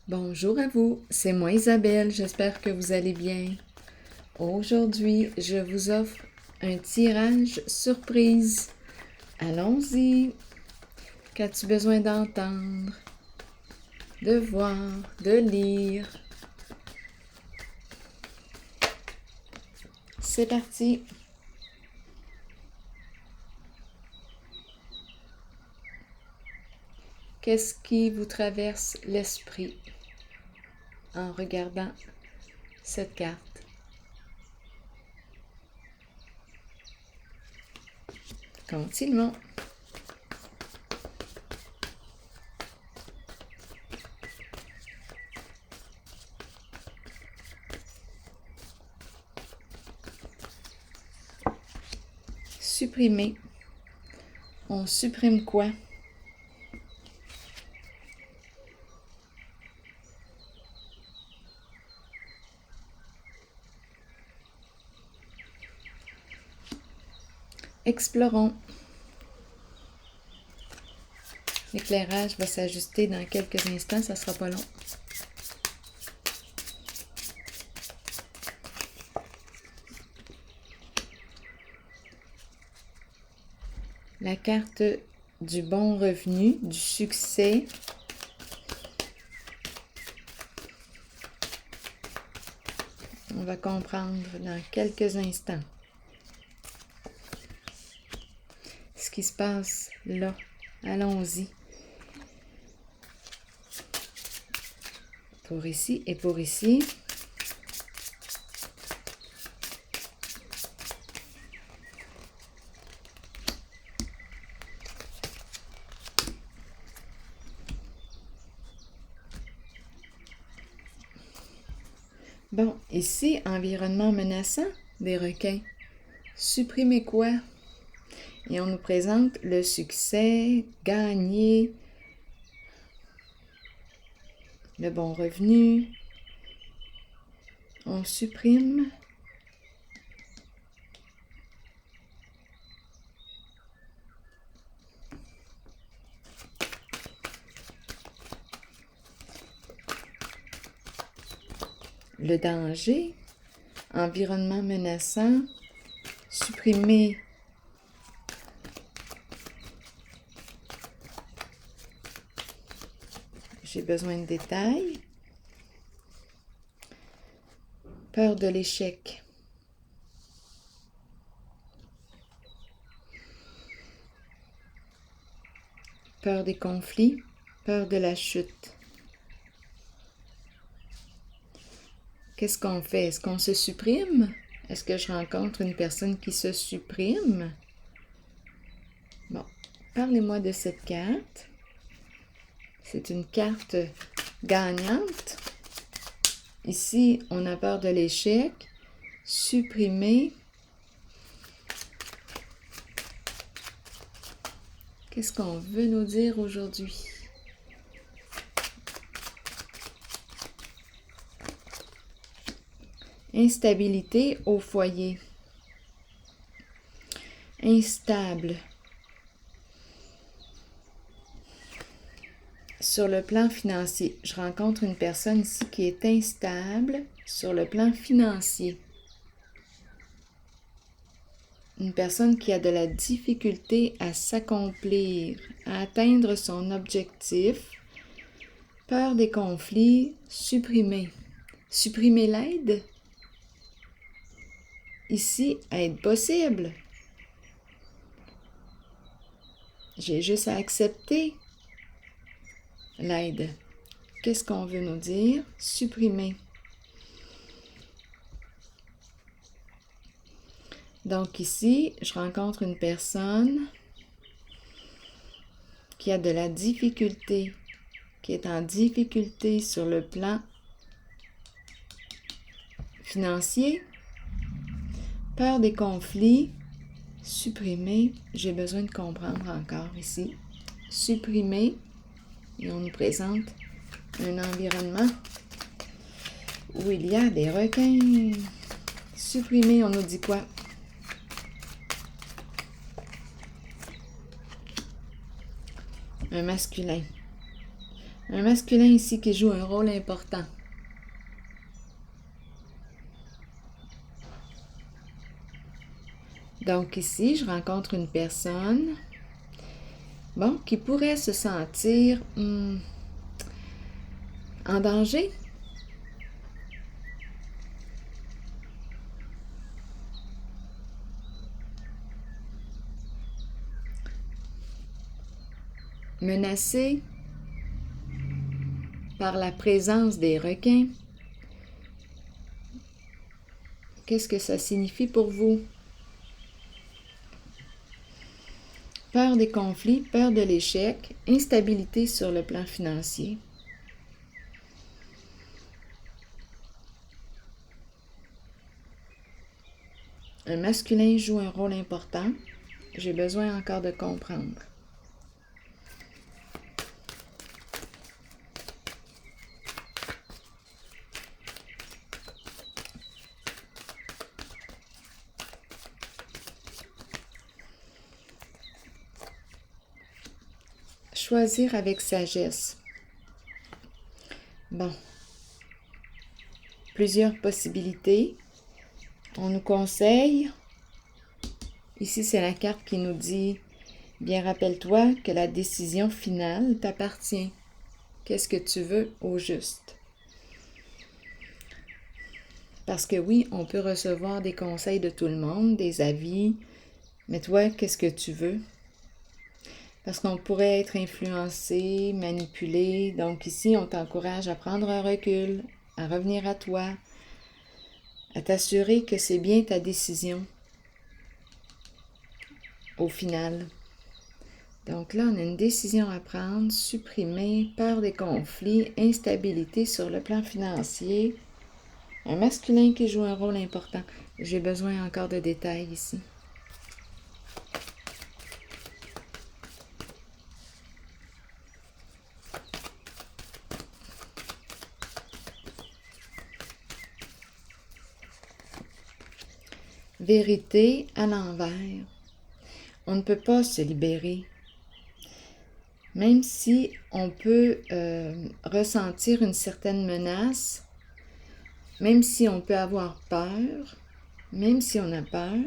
Bonjour à vous, c'est moi Isabelle, j'espère que vous allez bien. Aujourd'hui, je vous offre un tirage surprise. Allons-y. Qu'as-tu besoin d'entendre, de voir, de lire? C'est parti. Qu'est-ce qui vous traverse l'esprit en regardant cette carte? Continuons. Supprimer. On supprime quoi? Explorons. L'éclairage va s'ajuster dans quelques instants, ça sera pas long. La carte du bon revenu, du succès. On va comprendre dans quelques instants ce qui se passe là. Allons-y. Pour ici et pour ici. Bon, ici, environnement menaçant des requins. Supprimer quoi? Et on nous présente le succès, gagner, le bon revenu. On supprime. Le danger, environnement menaçant, supprimer j'ai besoin de détails, peur de l'échec, peur des conflits, peur de la chute. Qu'est-ce qu'on fait? Est-ce qu'on se supprime? Est-ce que je rencontre une personne qui se supprime? Bon, parlez-moi de cette carte. C'est une carte gagnante. Ici, on a peur de l'échec. Supprimer. Qu'est-ce qu'on veut nous dire aujourd'hui? Instabilité au foyer. Instable. Sur le plan financier, je rencontre une personne ici qui est instable sur le plan financier. Une personne qui a de la difficulté à s'accomplir, à atteindre son objectif. Peur des conflits, supprimer. Supprimer l'aide. Ici, aide possible. J'ai juste à accepter l'aide. Qu'est-ce qu'on veut nous dire? Supprimer. Donc ici, je rencontre une personne qui a de la difficulté, qui est en difficulté sur le plan financier. Peur des conflits, supprimer. J'ai besoin de comprendre encore ici. Supprimer. Et on nous présente un environnement où il y a des requins. Supprimer, on nous dit quoi? Un masculin. Un masculin ici qui joue un rôle important. Donc ici, je rencontre une personne, bon, qui pourrait se sentir en danger. Menacé par la présence des requins. Qu'est-ce que ça signifie pour vous? Peur des conflits, peur de l'échec, instabilité sur le plan financier. Un masculin joue un rôle important. J'ai besoin encore de comprendre. Choisir avec sagesse. Bon. Plusieurs possibilités. On nous conseille. Ici, c'est la carte qui nous dit, bien rappelle-toi que la décision finale t'appartient. Qu'est-ce que tu veux au juste? Parce que oui, on peut recevoir des conseils de tout le monde, des avis, mais toi, qu'est-ce que tu veux? Parce qu'on pourrait être influencé, manipulé. Donc ici, on t'encourage à prendre un recul, à revenir à toi, à t'assurer que c'est bien ta décision au final. Donc là, on a une décision à prendre, supprimer, peur des conflits, instabilité sur le plan financier. Un masculin qui joue un rôle important. J'ai besoin encore de détails ici. Vérité à l'envers. On ne peut pas se libérer. Même si on peut ressentir une certaine menace, même si on peut avoir peur, même si on a peur,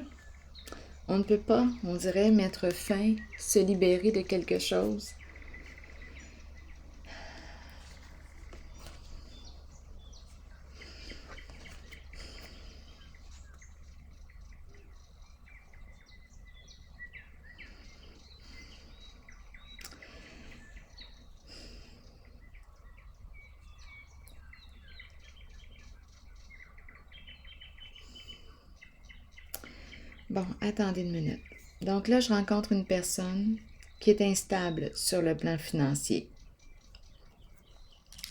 on ne peut pas, on dirait, mettre fin, se libérer de quelque chose. Bon, attendez une minute. Donc là, je rencontre une personne qui est instable sur le plan financier.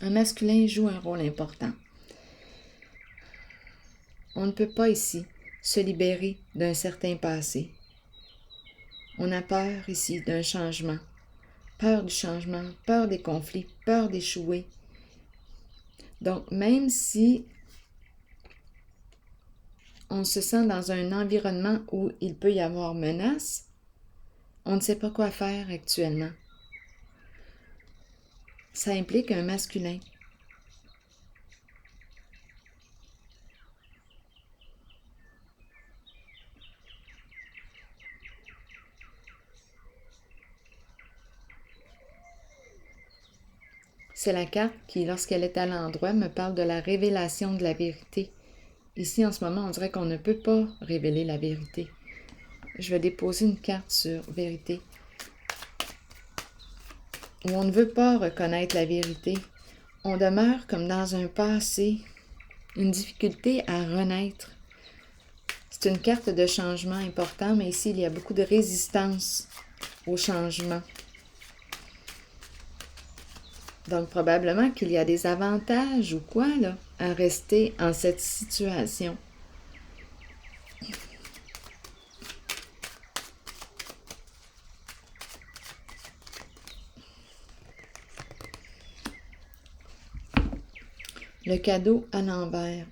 Un masculin joue un rôle important. On ne peut pas ici se libérer d'un certain passé. On a peur ici d'un changement. Peur du changement, peur des conflits, peur d'échouer. Donc, même si on se sent dans un environnement où il peut y avoir menace, on ne sait pas quoi faire actuellement. Ça implique un masculin. C'est la carte qui, lorsqu'elle est à l'endroit, me parle de la révélation de la vérité. Ici, en ce moment, on dirait qu'on ne peut pas révéler la vérité. Je vais déposer une carte sur vérité. Où on ne veut pas reconnaître la vérité. On demeure comme dans un passé, une difficulté à renaître. C'est une carte de changement important, mais ici, il y a beaucoup de résistance au changement. Donc, probablement qu'il y a des avantages ou quoi, là, à rester en cette situation. Le cadeau à l'envers.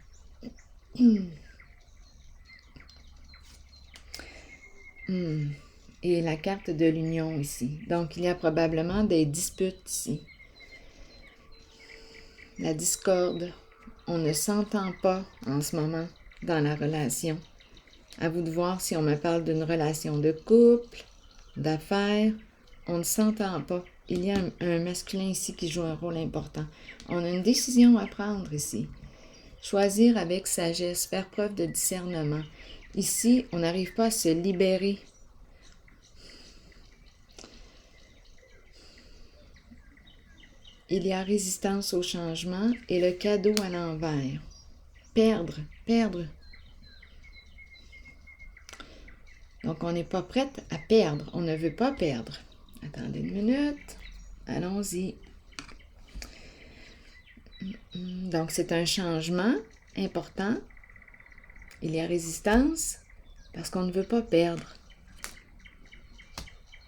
Et la carte de l'union ici. Donc, il y a probablement des disputes ici. la discorde. On ne s'entend pas en ce moment dans la relation. À vous de voir si on me parle d'une relation de couple, d'affaires. On ne s'entend pas. Il y a un masculin ici qui joue un rôle important. On a une décision à prendre ici. Choisir avec sagesse, faire preuve de discernement. Ici, on n'arrive pas à se libérer. Il y a résistance au changement et le cadeau à l'envers. Perdre, perdre. Donc, on n'est pas prête à perdre. On ne veut pas perdre. Attendez une minute. Allons-y. Donc, c'est un changement important. Il y a résistance parce qu'on ne veut pas perdre.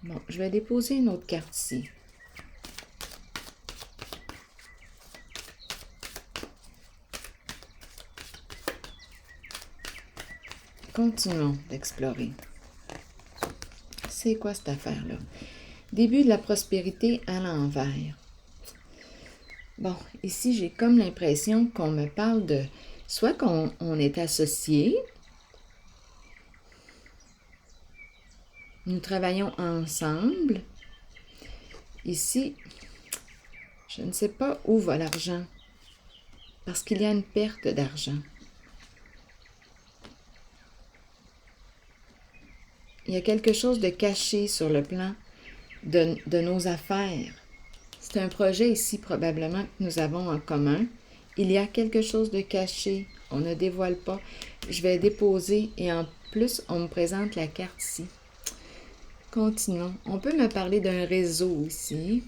Bon, je vais déposer une autre carte ici. Continuons d'explorer. C'est quoi cette affaire-là? Début de la prospérité à l'envers. Bon, ici, j'ai comme l'impression qu'on me parle de... Soit qu'on est associés, nous travaillons ensemble. Ici, je ne sais pas où va l'argent, parce qu'il y a une perte d'argent. Il y a quelque chose de caché sur le plan de nos affaires. C'est un projet ici probablement que nous avons en commun. Il y a quelque chose de caché. On ne dévoile pas. Je vais déposer et en plus, on me présente la carte ici. Continuons. On peut me parler d'un réseau ici.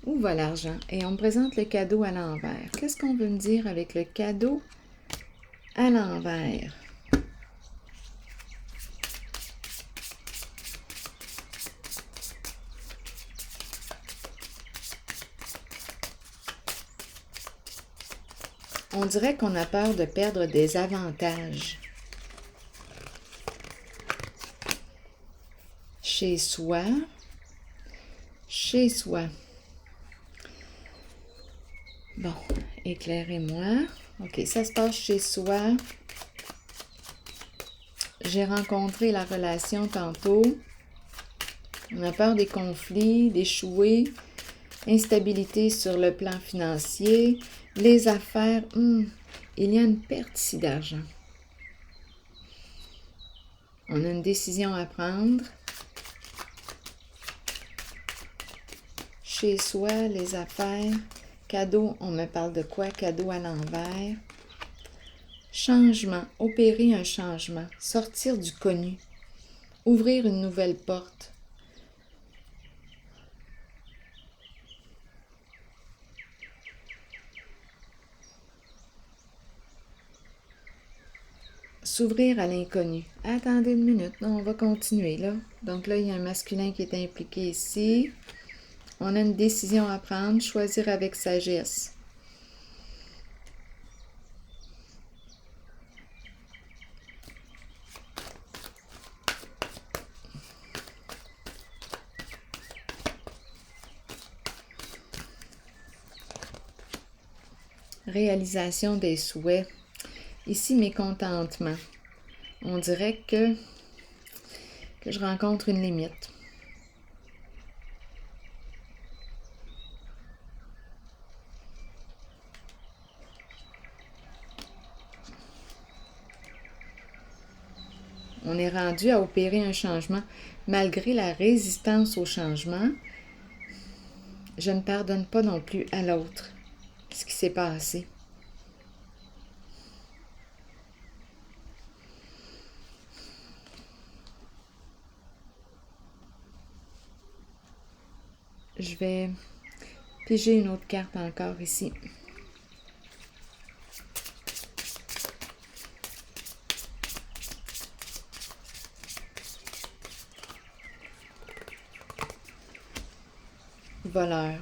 Où va l'argent? Et on me présente le cadeau à l'envers. Qu'est-ce qu'on veut me dire avec le cadeau à l'envers? On dirait qu'on a peur de perdre des avantages. Chez soi. Chez soi. Bon, éclairez-moi. OK, ça se passe chez soi. J'ai rencontré la relation tantôt. On a peur des conflits, d'échouer. Instabilité sur le plan financier. Les affaires, il y a une perte ici d'argent. On a une décision à prendre. Chez soi, les affaires. Cadeau, on me parle de quoi? Cadeau à l'envers. Changement, opérer un changement. Sortir du connu. Ouvrir une nouvelle porte. S'ouvrir à l'inconnu. Attendez une minute, non, on va continuer là. Donc là, il y a un masculin qui est impliqué ici. On a une décision à prendre, choisir avec sagesse. Réalisation des souhaits. Ici, mécontentement. On dirait que je rencontre une limite. On est rendu à opérer un changement. Malgré la résistance au changement, je ne pardonne pas non plus à l'autre ce qui s'est passé. Je vais piger une autre carte encore ici. Voleur.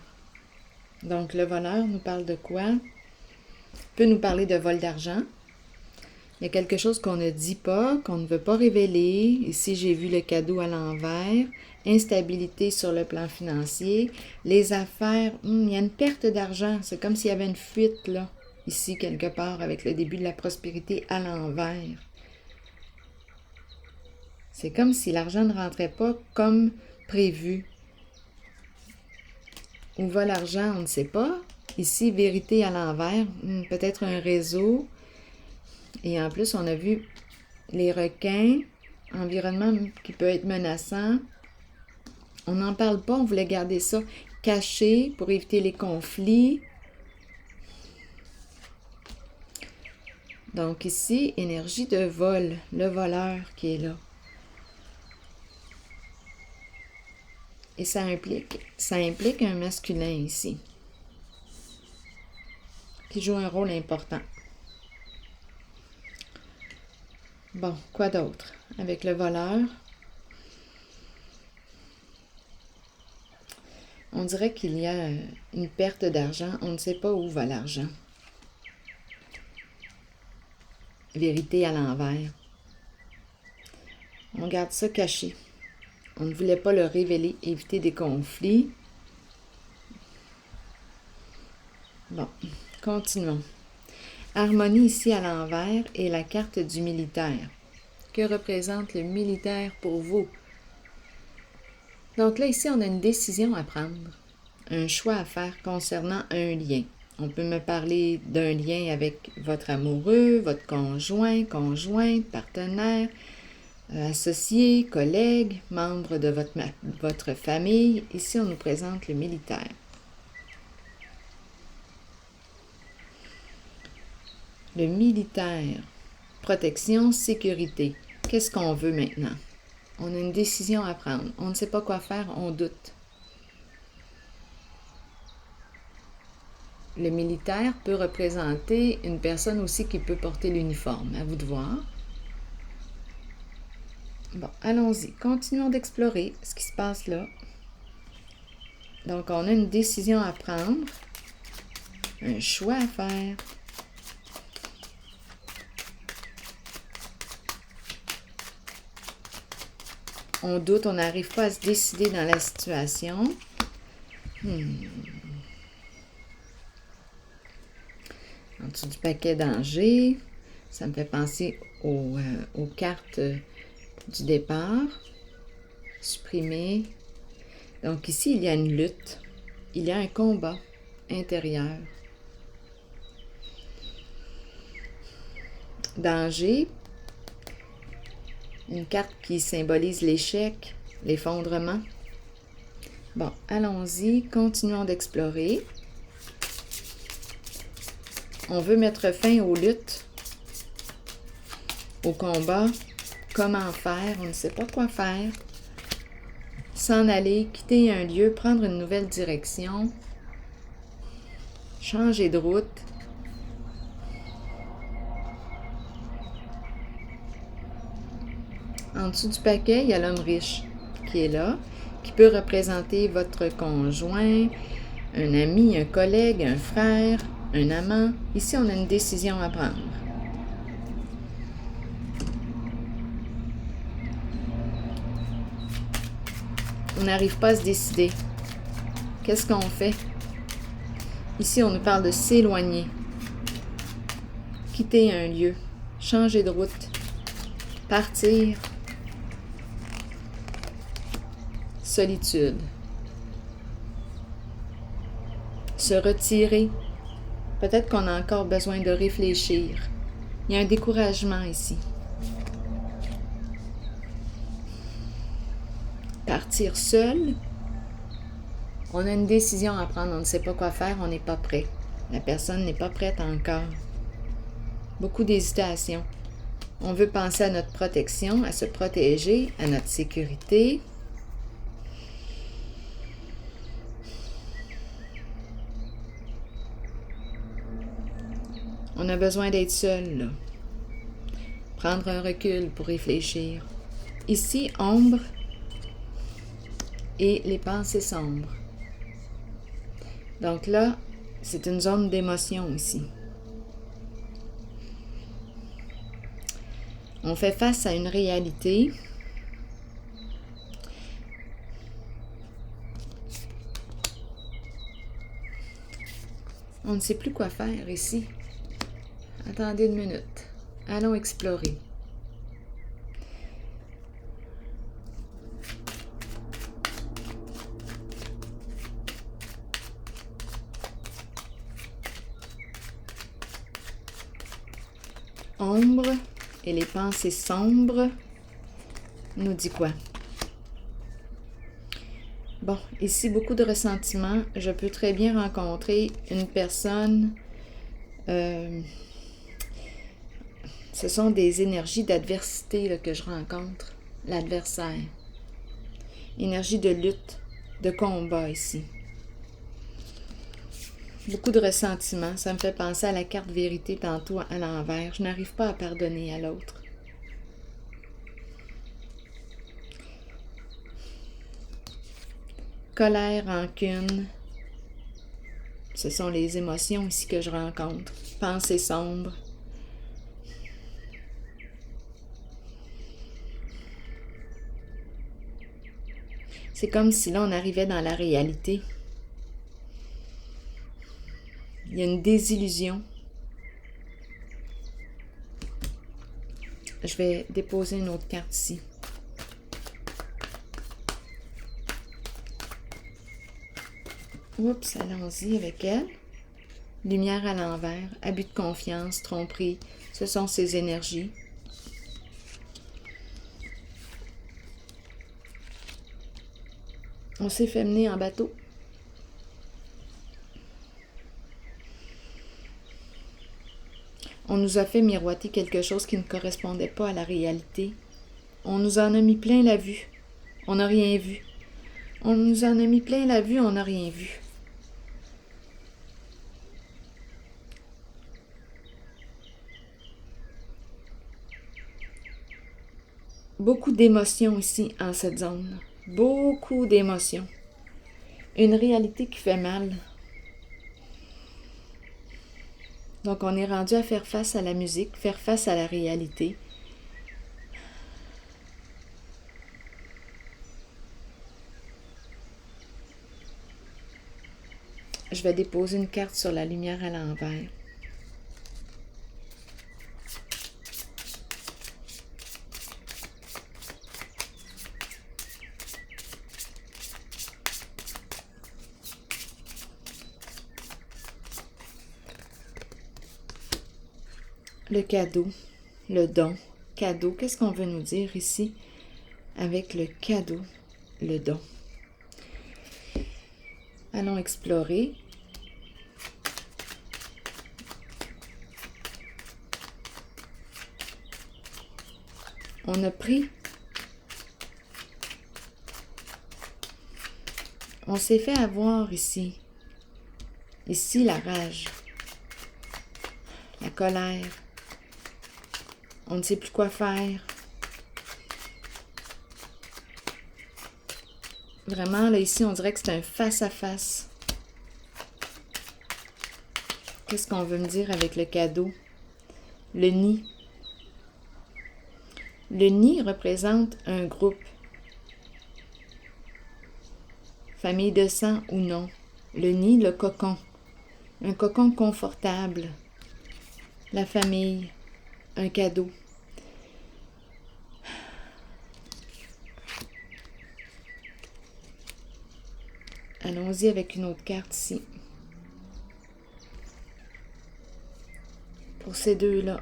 Donc, le voleur nous parle de quoi? Il peut nous parler de vol d'argent, Il y a quelque chose qu'on ne dit pas, qu'on ne veut pas révéler. Ici, j'ai vu le cadeau à l'envers. Instabilité sur le plan financier. Les affaires, il y a une perte d'argent. C'est comme s'il y avait une fuite, là, ici, quelque part, avec le début de la prospérité à l'envers. C'est comme si l'argent ne rentrait pas comme prévu. Où va l'argent, on ne sait pas. Ici, vérité à l'envers, peut-être un réseau. Et en plus, on a vu les requins, environnement qui peut être menaçant. On n'en parle pas, on voulait garder ça caché pour éviter les conflits. Donc ici, énergie de vol, le voleur qui est là. Et ça implique un masculin ici, qui joue un rôle important. Bon, quoi d'autre? Avec le voleur, on dirait qu'il y a une perte d'argent. On ne sait pas où va l'argent. Vérité à l'envers. On garde ça caché. On ne voulait pas le révéler, éviter des conflits. Bon, continuons. Harmonie ici à l'envers et la carte du militaire. Que représente le militaire pour vous? Donc là, ici, on a une décision à prendre, un choix à faire concernant un lien. On peut me parler d'un lien avec votre amoureux, votre conjoint, conjointe, partenaire, associé, collègue, membre de votre famille. Ici, on nous présente le militaire. Le militaire, protection, sécurité. Qu'est-ce qu'on veut maintenant? On a une décision à prendre. On ne sait pas quoi faire, on doute. Le militaire peut représenter une personne aussi qui peut porter l'uniforme. À vous de voir. Bon, allons-y. Continuons d'explorer ce qui se passe là. Donc, on a une décision à prendre, un choix à faire. On doute, on n'arrive pas à se décider dans la situation. En dessous du paquet danger, ça me fait penser aux cartes du départ. Supprimer. Donc ici, il y a une lutte. Il y a un combat intérieur. Danger. Une carte qui symbolise l'échec, l'effondrement. Bon, allons-y, continuons d'explorer. On veut mettre fin aux luttes, au combat. Comment faire? On ne sait pas quoi faire. S'en aller, quitter un lieu, prendre une nouvelle direction. Changer de route. En dessous du paquet, il y a l'homme riche qui est là, qui peut représenter votre conjoint, un ami, un collègue, un frère, un amant. Ici, on a une décision à prendre. On n'arrive pas à se décider. Qu'est-ce qu'on fait? Ici, on nous parle de s'éloigner, quitter un lieu, changer de route, partir. Solitude. Se retirer. Peut-être qu'on a encore besoin de réfléchir. Il y a un découragement ici. Partir seul. On a une décision à prendre. On ne sait pas quoi faire. On n'est pas prêt. La personne n'est pas prête encore. Beaucoup d'hésitation. On veut penser à notre protection, à se protéger, à notre sécurité. On a besoin d'être seul, là. Prendre un recul pour réfléchir. Ici, ombre et les pensées sombres. Donc là, c'est une zone d'émotion ici. On fait face à une réalité. On ne sait plus quoi faire ici. Attendez une minute. Allons explorer. Ombre et les pensées sombres nous dit quoi? Bon, ici, beaucoup de ressentiment. Je peux très bien rencontrer une personne. Ce sont des énergies d'adversité là, que je rencontre. L'adversaire. Énergie de lutte, de combat ici. Beaucoup de ressentiment. Ça me fait penser à la carte vérité tantôt à l'envers. Je n'arrive pas à pardonner à l'autre. Colère, rancune. Ce sont les émotions ici que je rencontre. Pensée sombre. C'est comme si là, on arrivait dans la réalité. Il y a une désillusion. Je vais déposer une autre carte ici. Oups, allons-y avec elle. Lumière à l'envers, abus de confiance, tromperie, ce sont ces énergies. On s'est fait mener en bateau. On nous a fait miroiter quelque chose qui ne correspondait pas à la réalité. On nous en a mis plein la vue. On n'a rien vu. On nous en a mis plein la vue, on n'a rien vu. Beaucoup d'émotions ici en cette zone. Beaucoup d'émotions. Une réalité qui fait mal. Donc on est rendu à faire face à la musique, faire face à la réalité. Je vais déposer une carte sur la lumière à l'envers. Le cadeau, le don, cadeau, qu'est-ce qu'on veut nous dire ici avec le cadeau, le don? Allons explorer. On a pris. On s'est fait avoir ici. Ici, la rage, la colère. On ne sait plus quoi faire. Vraiment, là, ici, on dirait que c'est un face-à-face. Qu'est-ce qu'on veut me dire avec le cadeau? Le nid. Le nid représente un groupe. Famille de sang ou non. Le nid, le cocon. Un cocon confortable. La famille. Un cadeau. Allons-y avec une autre carte ici. Pour ces deux-là,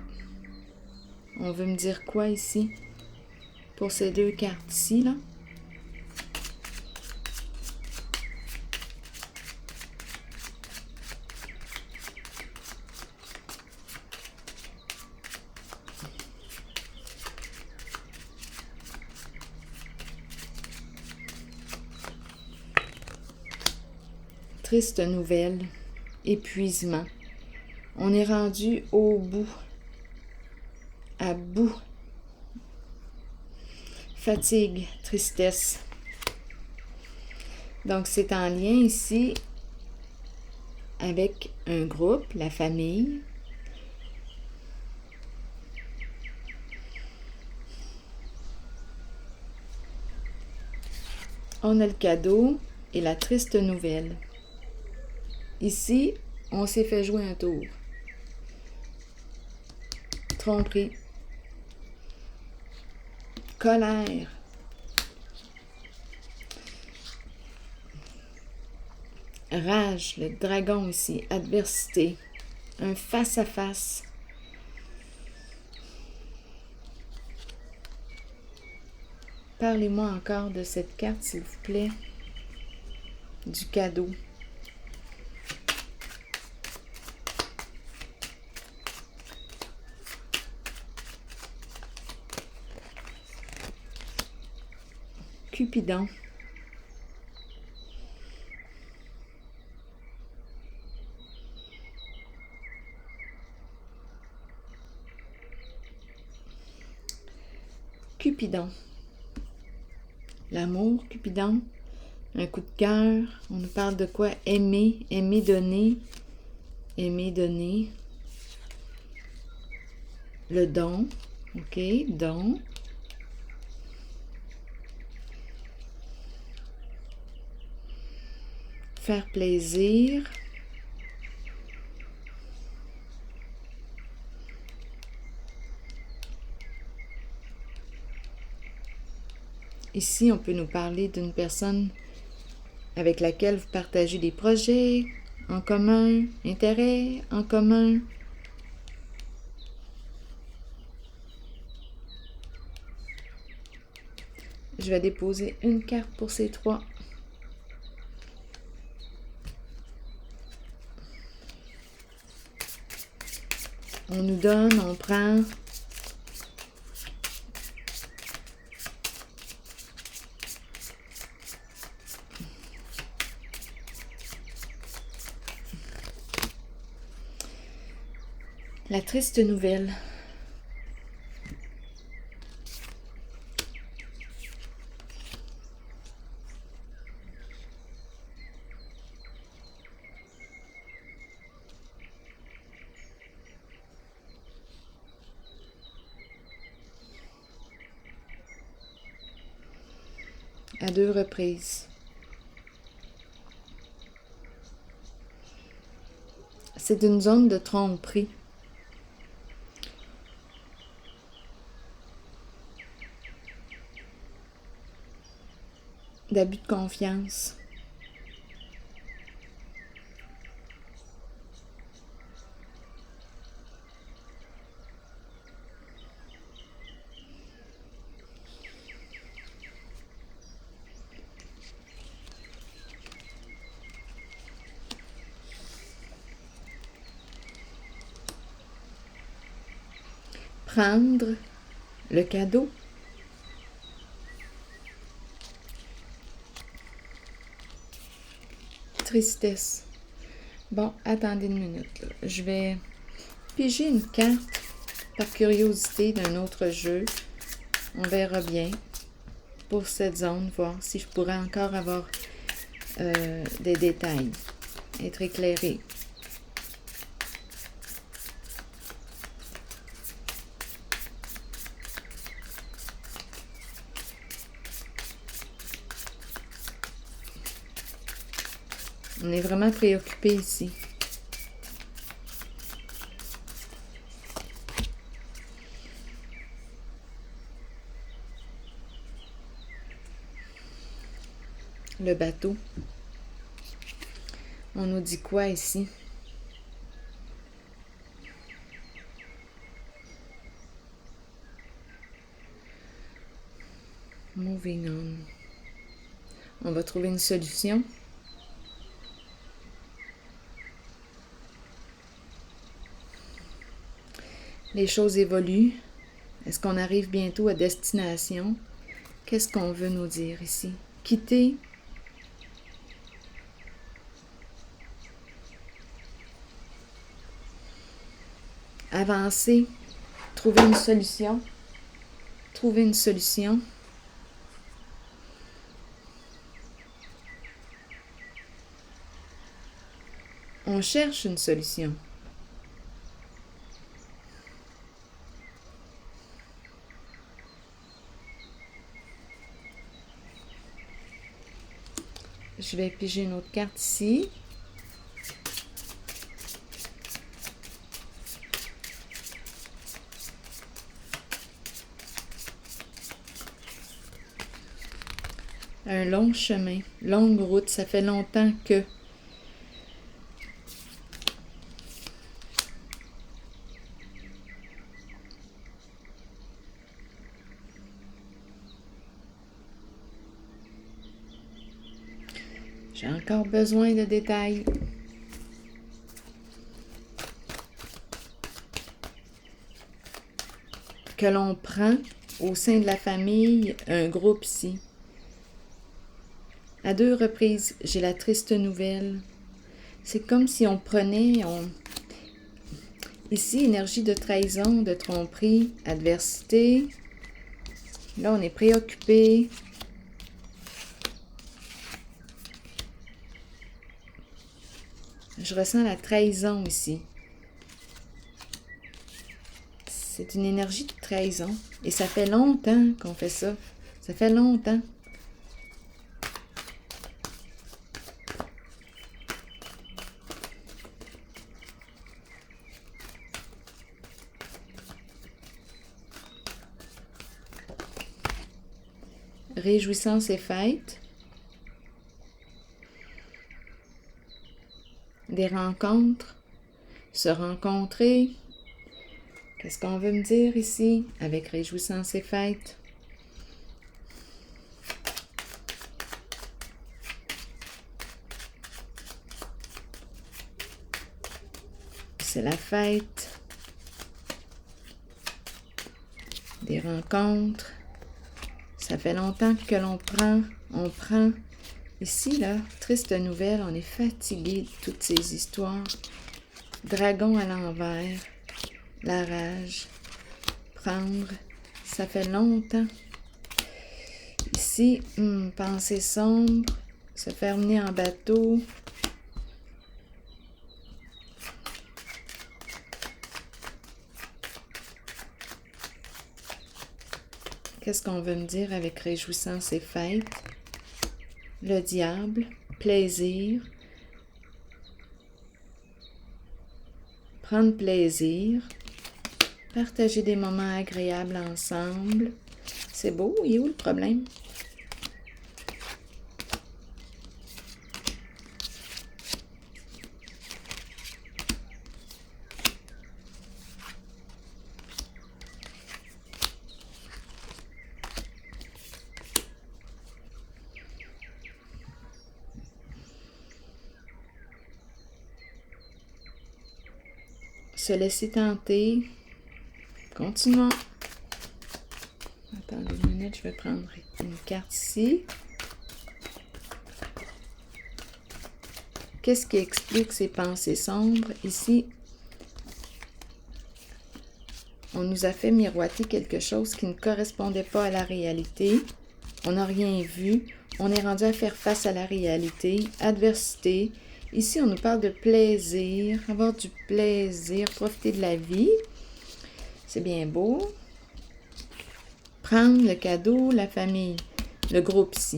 on veut me dire quoi ici? Pour ces deux cartes ici, là? Triste nouvelle, épuisement. On est rendu au bout, à bout. Fatigue, tristesse. Donc, c'est en lien ici avec un groupe, la famille. On a le cadeau et la triste nouvelle. Ici, on s'est fait jouer un tour. Tromperie. Colère. Rage, le dragon ici. Adversité. Un face-à-face. Parlez-moi encore de cette carte, s'il vous plaît. Du cadeau. Cupidon. Cupidon. L'amour, Cupidon. Un coup de cœur. On nous parle de quoi? Aimer, aimer donner. Aimer donner. Le don. OK, don. Faire plaisir. Ici, on peut nous parler d'une personne avec laquelle vous partagez des projets en commun, intérêts en commun. Je vais déposer une carte pour ces trois. On nous donne, on prend. La triste nouvelle. À 2 reprises. C'est une zone de tromperie. D'abus de confiance. Prendre le cadeau. Tristesse. Bon, attendez une minute, là. Je vais piger une carte par curiosité d'un autre jeu. On verra bien pour cette zone, voir si je pourrais encore avoir des détails, être éclairée. On est vraiment préoccupé ici. Le bateau. On nous dit quoi ici? Moving on. On va trouver une solution. Les choses évoluent. Est-ce qu'on arrive bientôt à destination? Qu'est-ce qu'on veut nous dire ici? Quitter. Avancer. Trouver une solution. Trouver une solution. On cherche une solution. Je vais piger une autre carte ici. Un long chemin, longue route, ça fait longtemps que... J'ai encore besoin de détails. Que l'on prend au sein de la famille, un groupe ici. À 2 reprises, j'ai la triste nouvelle. C'est comme si on prenait... Ici, énergie de trahison, de tromperie, adversité. Là, on est préoccupé. Je ressens la trahison ici. C'est une énergie de trahison. Et ça fait longtemps qu'on fait ça. Ça fait longtemps. Réjouissance et fête. Des rencontres. Se rencontrer. Qu'est-ce qu'on veut me dire ici avec réjouissance et fête? C'est la fête. Des rencontres. Ça fait longtemps que on prend. Ici, là, triste nouvelle, on est fatigué de toutes ces histoires. Dragon à l'envers. La rage. Prendre. Ça fait longtemps. Ici, pensée sombre. Se faire mener en bateau. Qu'est-ce qu'on veut me dire avec réjouissance et fête? Le diable, plaisir. Prendre plaisir. Partager des moments agréables ensemble. C'est beau, il est où le problème? Se laisser tenter. Continuons. Attendez une minute, je vais prendre une carte ici. Qu'est-ce qui explique ces pensées sombres? Ici, on nous a fait miroiter quelque chose qui ne correspondait pas à la réalité. On n'a rien vu. On est rendu à faire face à la réalité. Adversité. Ici, on nous parle de plaisir, avoir du plaisir, profiter de la vie. C'est bien beau. Prendre le cadeau, la famille, le groupe ici.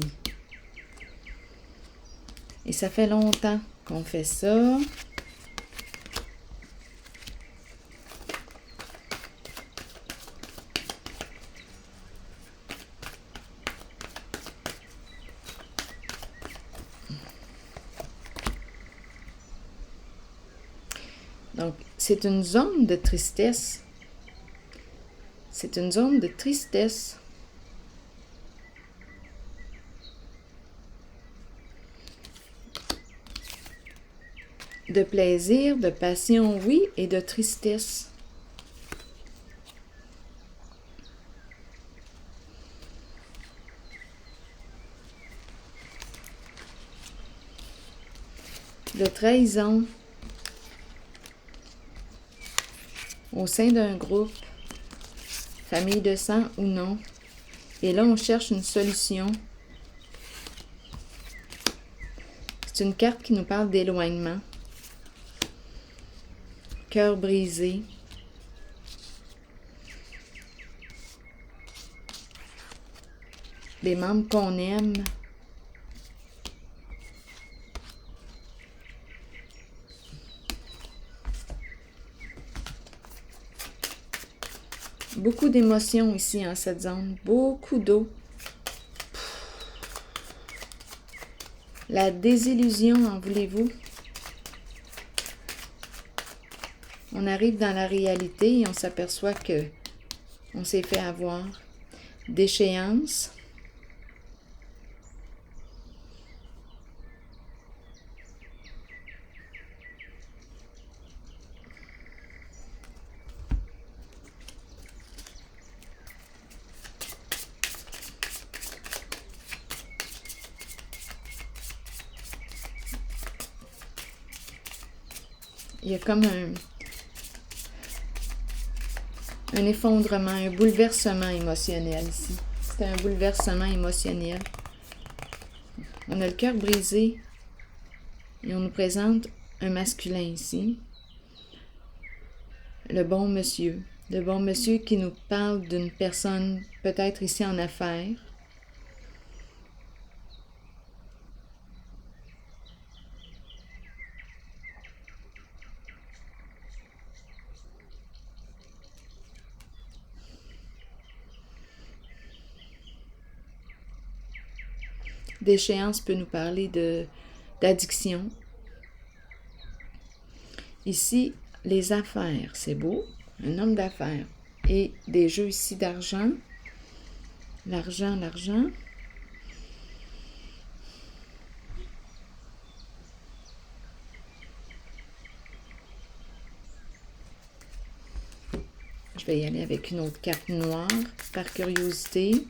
Et ça fait longtemps qu'on fait ça. Donc, c'est une zone de tristesse. C'est une zone de tristesse. De plaisir, de passion, oui, et de tristesse. De trahison. Au sein d'un groupe, famille de sang ou non. Et là, on cherche une solution. C'est une carte qui nous parle d'éloignement. Cœur brisé. Des membres qu'on aime. Beaucoup d'émotions ici en cette zone. Beaucoup d'eau. La désillusion, en voulez-vous? On arrive dans la réalité et on s'aperçoit que on s'est fait avoir. Déchéance. Il y a comme un effondrement, un bouleversement émotionnel ici. C'est un bouleversement émotionnel. On a le cœur brisé et on nous présente un masculin ici. Le bon monsieur. Le bon monsieur qui nous parle d'une personne peut-être ici en affaires. Déchéance peut nous parler d'addiction. Ici, les affaires, c'est beau, un homme d'affaires. Et des jeux ici d'argent. L'argent, l'argent. Je vais y aller avec une autre carte noire, par curiosité.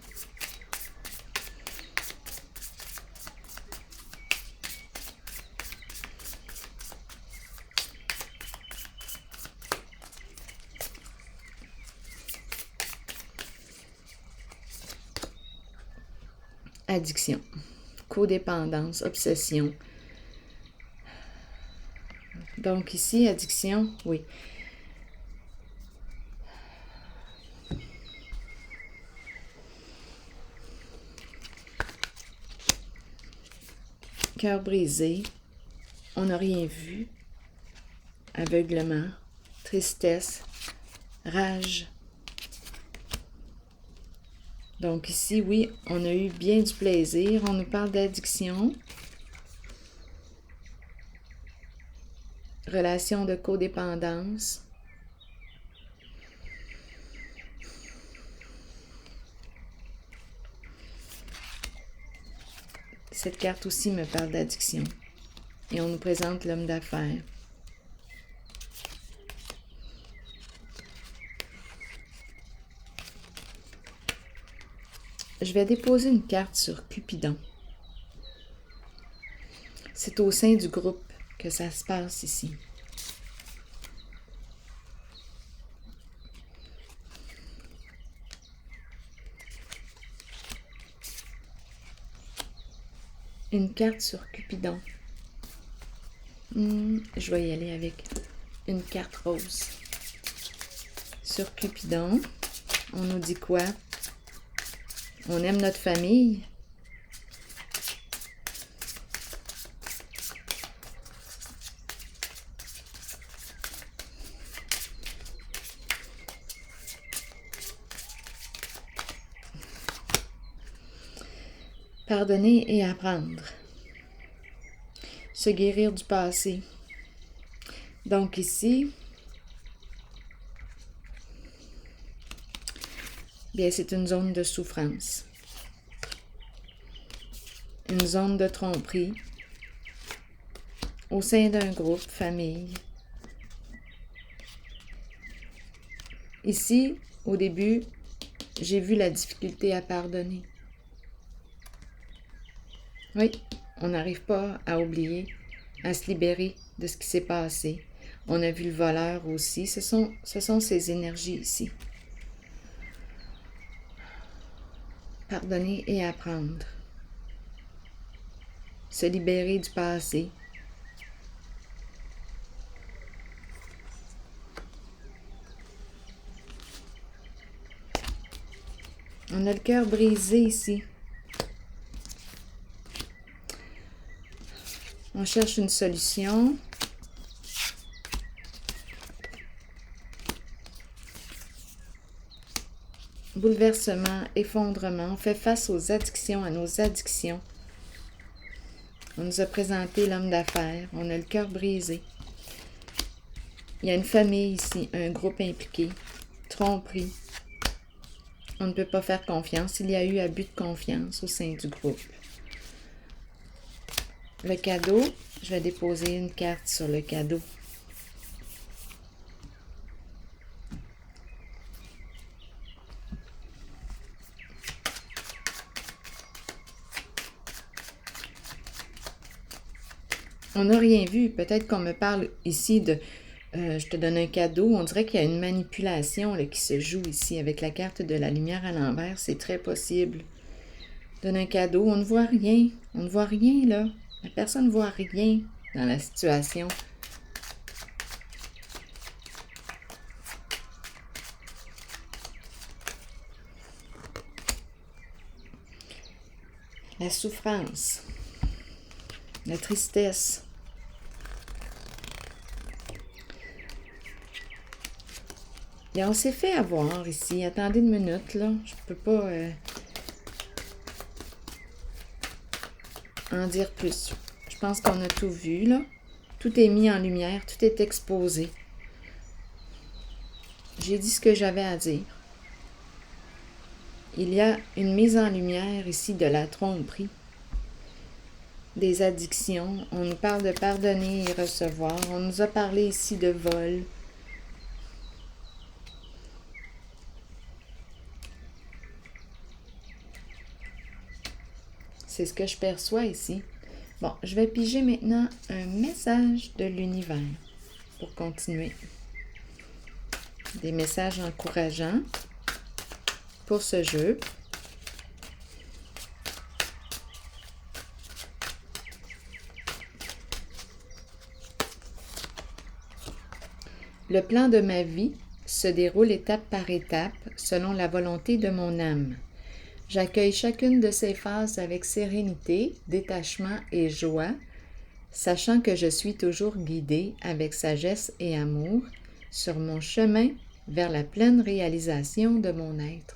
Addiction, codépendance, obsession. Donc ici, addiction, oui. Cœur brisé, on n'a rien vu, aveuglement, tristesse, rage. Donc ici, oui, on a eu bien du plaisir. On nous parle d'addiction. Relation de codépendance. Cette carte aussi me parle d'addiction. Et on nous présente l'homme d'affaires. Je vais déposer une carte sur Cupidon. C'est au sein du groupe que ça se passe ici. Une carte sur Cupidon. Je vais y aller avec une carte rose. Sur Cupidon, on nous dit quoi? On aime notre famille. Pardonner et apprendre. Se guérir du passé. Donc ici, bien, c'est une zone de souffrance. Une zone de tromperie. Au sein d'un groupe, famille. Ici, au début, j'ai vu la difficulté à pardonner. Oui, on n'arrive pas à oublier, à se libérer de ce qui s'est passé. On a vu le voleur aussi. Ce sont ces énergies ici. Pardonner et apprendre. Se libérer du passé. On a le cœur brisé ici. On cherche une solution. bouleversement, effondrement. On fait face aux addictions, à nos addictions. On nous a présenté l'homme d'affaires. On a le cœur brisé. Il y a une famille ici, un groupe impliqué. Tromperie. On ne peut pas faire confiance. Il y a eu abus de confiance au sein du groupe. Le cadeau, je vais déposer une carte sur le cadeau. On n'a rien vu. Peut-être qu'on me parle ici de je te donne un cadeau. On dirait qu'il y a une manipulation là, qui se joue ici avec la carte de la lumière à l'envers. C'est très possible. Donne un cadeau. On ne voit rien. On ne voit rien là. La personne ne voit rien dans la situation. La souffrance. La tristesse. Et on s'est fait avoir ici. Attendez une minute, là. Je peux pas en dire plus. Je pense qu'on a tout vu, là. Tout est mis en lumière. Tout est exposé. J'ai dit ce que j'avais à dire. Il y a une mise en lumière ici de la tromperie. Des addictions. On nous parle de pardonner et recevoir. On nous a parlé ici de vol. C'est ce que je perçois ici. Bon, je vais piger maintenant un message de l'univers pour continuer. Des messages encourageants pour ce jeu. Le plan de ma vie se déroule étape par étape selon la volonté de mon âme. J'accueille chacune de ces phases avec sérénité, détachement et joie, sachant que je suis toujours guidée avec sagesse et amour sur mon chemin vers la pleine réalisation de mon être.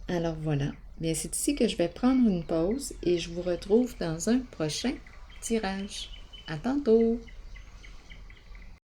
Alors voilà, bien c'est ici que je vais prendre une pause et je vous retrouve dans un prochain tirage. À tantôt!